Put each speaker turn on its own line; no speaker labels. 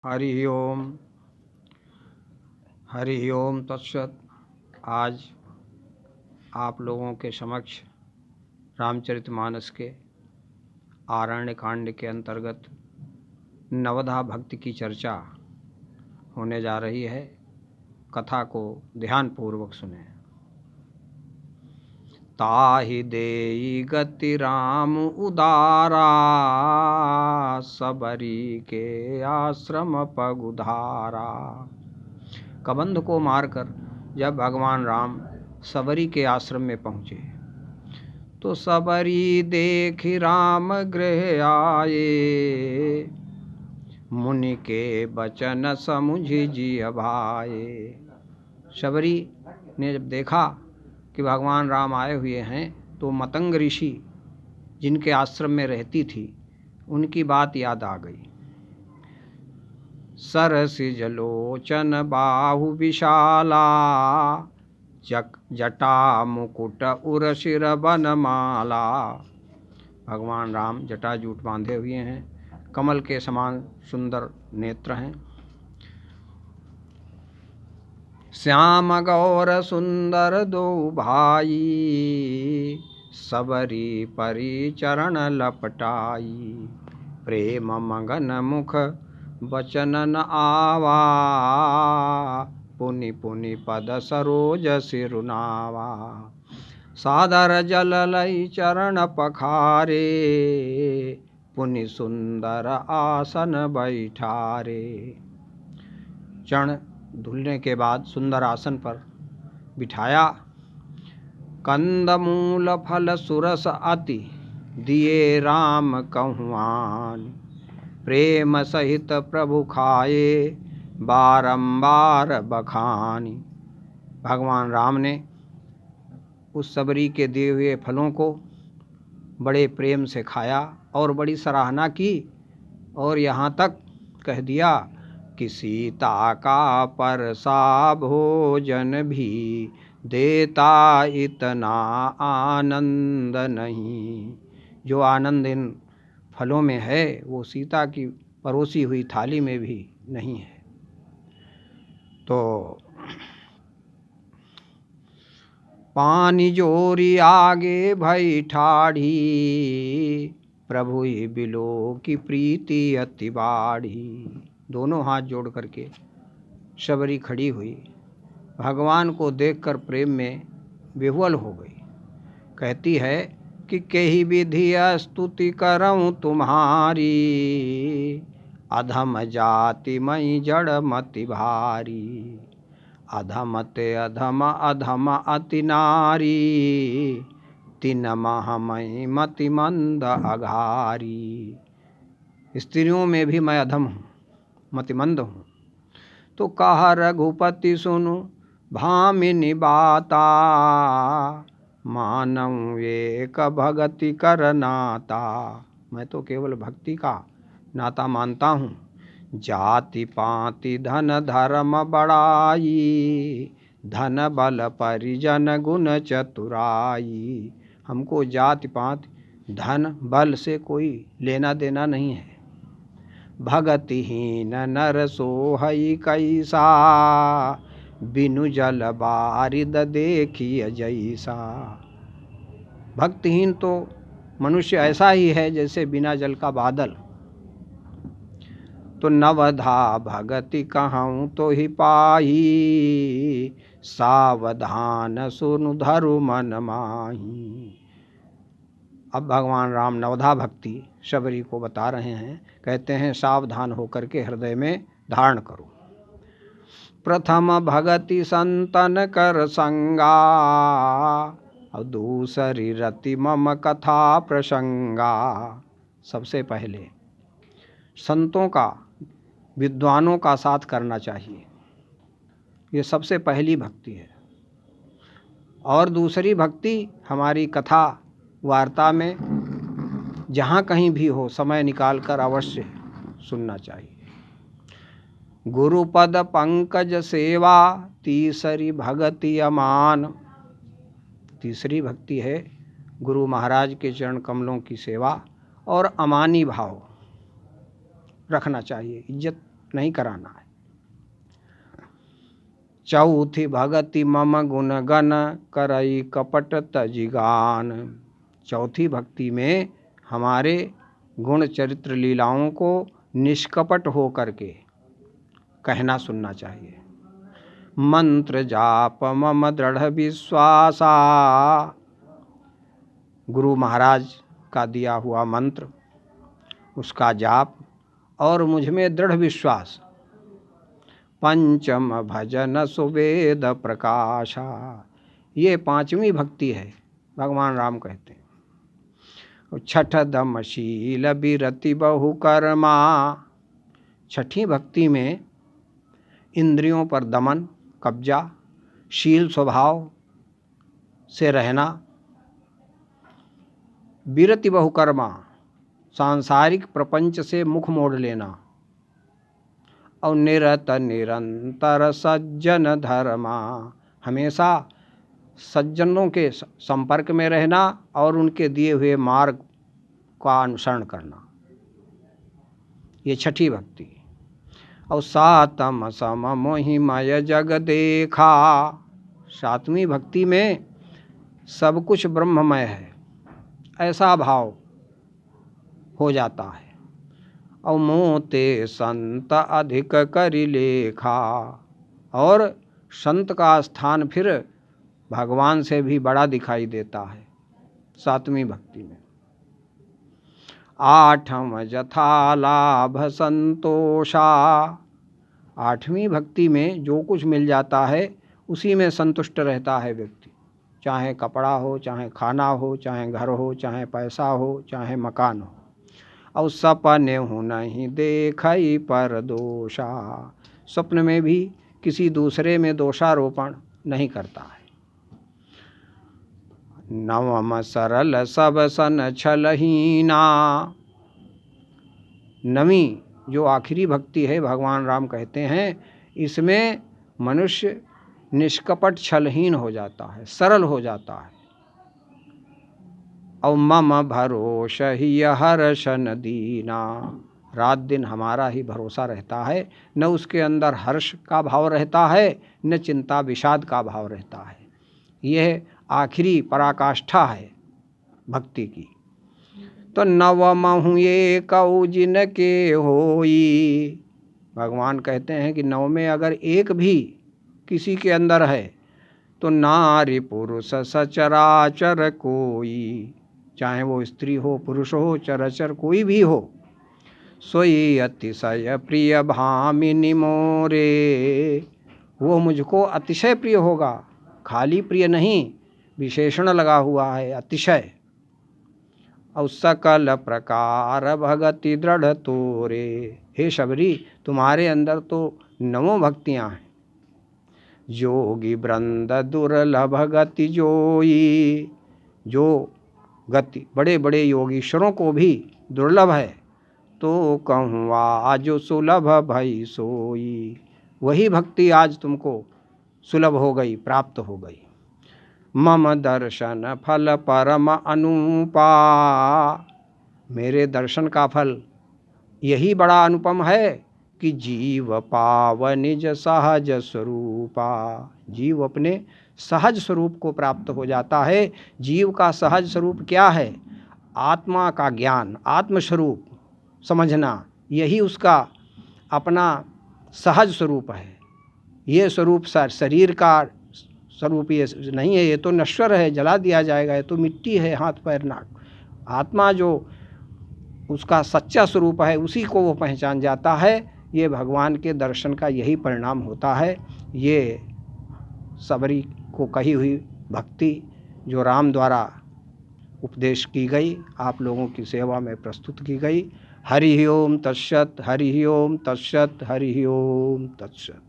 हरि ओम तत्सत। आज आप लोगों के समक्ष रामचरितमानस के आरण्य कांड के अंतर्गत नवधा भक्ति की चर्चा होने जा रही है। कथा को ध्यानपूर्वक सुने। ताहि देई गति राम उदारा, सबरी के आश्रम पगुधारा। कबंध को मारकर जब भगवान राम सबरी के आश्रम में पहुँचे तो सबरी देखि राम गृह आए, मुनि के बचन समुझि जिय भाए। सबरी ने जब देखा कि भगवान राम आए हुए हैं तो मतंग ऋषि जिनके आश्रम में रहती थी उनकी बात याद आ गई। सरसिज लोचन बाहु विशाला, जटा मुकुट उर शिर बनमाला। भगवान राम जटा जूट बांधे हुए हैं, कमल के समान सुंदर नेत्र हैं। श्याम गौर सुंदर दो भाई, सबरी परी चरण लपटाई। प्रेम मगन मुख बचन न आवा, पुनि पुनि पद सरोज सिरुनावा। सादर जल लई चरण पखारे, पुनि सुंदर आसन बैठारे। चरण धुलने के बाद सुंदर आसन पर बिठाया। कंद मूल फल सुरस अति, दिए राम कहुआन। प्रेम सहित प्रभु खाए, बारंबार बखानी। भगवान राम ने उस सबरी के दिए हुए फलों को बड़े प्रेम से खाया और बड़ी सराहना की, और यहाँ तक कह दिया कि सीता का परसा भोजन भी, देता इतना आनंद नहीं। जो आनंद इन फलों में है वो सीता की परोसी हुई थाली में भी नहीं है। तो पानी जोरी आगे भई ठाढ़ी, प्रभु ही बिलो की प्रीति अति बाढ़ी। दोनों हाथ जोड़ करके सबरी खड़ी हुई, भगवान को देखकर प्रेम में विह्वल हो गई। कहती है कि केहि विधि स्तुति करऊं तुम्हारी, अधम जाति मई जड़ मति भारी। अधम ते अधम अधम अति नारी, तिन मह मई मति मंद अघारी। स्त्रियों में भी मैं अधम हूँ, मतिमंद हूँ। तो कहा रघुपति सुनु भामिनी बाता, मानव एक भगति कर नाता। मैं तो केवल भक्ति का नाता मानता हूँ। जाति पाति धन धर्म बड़ाई, धन बल परिजन गुण चतुराई। हमको जाति पाति धन बल से कोई लेना देना नहीं है। भगतिहीन नर सोहई कैसा, बिनु जल बारिद देखिय जैसा। भक्तिहीन तो मनुष्य ऐसा ही है जैसे बिना जल का बादल। तो नवधा भगति कहूँ तो ही पाही, सावधान सुनु धरु मन माही। अब भगवान राम नवधा भक्ति सबरी को बता रहे हैं। कहते हैं सावधान होकर के हृदय में धारण करो। प्रथम भगति संतन कर संगा, और दूसरी रति मम कथा प्रसंगा। सबसे पहले संतों का, विद्वानों का साथ करना चाहिए, ये सबसे पहली भक्ति है। और दूसरी भक्ति हमारी कथा वार्ता में जहाँ कहीं भी हो समय निकाल कर अवश्य सुनना चाहिए। गुरुपद पंकज सेवा, तीसरी भक्ति अमान। तीसरी भक्ति है गुरु महाराज के चरण कमलों की सेवा और अमानी भाव रखना चाहिए, इज्जत नहीं कराना है। चौथी भगति मम गुण गण करई कपट तजिगान। चौथी भक्ति में हमारे गुण चरित्र लीलाओं को निष्कपट हो करके कहना सुनना चाहिए। मंत्र जाप मम दृढ़ विश्वासा। गुरु महाराज का दिया हुआ मंत्र, उसका जाप और मुझ में दृढ़ विश्वास। पंचम भजन सुवेद प्रकाशा। ये पांचवी भक्ति है, भगवान राम कहते हैं। छठ दमशील विरति बहुकर्मा। छठी भक्ति में इंद्रियों पर दमन, कब्जा, शील स्वभाव से रहना। विरति बहुकर्मा, सांसारिक प्रपंच से मुख मोड़ लेना। और निरत निरंतर सज्जन धर्मा, हमेशा सज्जनों के संपर्क में रहना और उनके दिए हुए मार्ग का अनुसरण करना। ये छठी भक्ति। और सातम सम मोहिमय जग देखा। सातवीं भक्ति में सब कुछ ब्रह्ममय है, ऐसा भाव हो जाता है। और मोते संत अधिक करि लेखा। और संत का स्थान फिर भगवान से भी बड़ा दिखाई देता है सातवीं भक्ति में। आठम जथा लाभ संतोषा। आठवीं भक्ति में जो कुछ मिल जाता है उसी में संतुष्ट रहता है व्यक्ति, चाहे कपड़ा हो, चाहे खाना हो, चाहे घर हो, चाहे पैसा हो, चाहे मकान हो। और सपने हूँ नहीं देखई पर दोषा। स्वप्न में भी किसी दूसरे में दोषारोपण नहीं करता है। नवम सरल सब सन छलहीना। नवी जो आखिरी भक्ति है, भगवान राम कहते हैं, इसमें मनुष्य निष्कपट छलहीन हो जाता है, सरल हो जाता है। और मम भरोस ही हर्षन दीना। रात दिन हमारा ही भरोसा रहता है, न उसके अंदर हर्ष का भाव रहता है, न चिंता विषाद का भाव रहता है। यह आखिरी पराकाष्ठा है भक्ति की। तो नवमहु ये कऊ जिनके होई। भगवान कहते हैं कि नव में अगर एक भी किसी के अंदर है तो नारी पुरुष सचराचर कोई, चाहे वो स्त्री हो, पुरुष हो, चराचर कोई भी हो, सोई अतिशय प्रिय भामिनी मोरे। वो मुझको अतिशय प्रिय होगा, खाली प्रिय नहीं, विशेषण लगा हुआ है, अतिशय। और सकल प्रकार भगति दृढ़ तोरे। हे शबरी, तुम्हारे अंदर तो नवों भक्तियाँ हैं। जोगी वृंद दुर्लभ गति जोई। जो गति बड़े बड़े योगीश्वरों को भी दुर्लभ है, तो कहूँ आज सुलभ भई सोई। वही भक्ति आज तुमको सुलभ हो गई, प्राप्त हो गई। मम दर्शन फल परम अनुपा। मेरे दर्शन का फल यही बड़ा अनुपम है कि जीव पाव निज सहज स्वरूपा। जीव अपने सहज स्वरूप को प्राप्त हो जाता है। जीव का सहज स्वरूप क्या है? आत्मा का ज्ञान, आत्मस्वरूप समझना, यही उसका अपना सहज स्वरूप है। ये स्वरूप शरीर का स्वरूप ये नहीं है, ये तो नश्वर है, जला दिया जाएगा, ये तो मिट्टी है, हाथ पैर नाक। आत्मा जो उसका सच्चा स्वरूप है, उसी को वो पहचान जाता है। ये भगवान के दर्शन का यही परिणाम होता है। ये सबरी को कही हुई भक्ति जो राम द्वारा उपदेश की गई, आप लोगों की सेवा में प्रस्तुत की गई। हरि ओम तत्सत, हरि ओम तत्सत, हरि ओम तत्सत।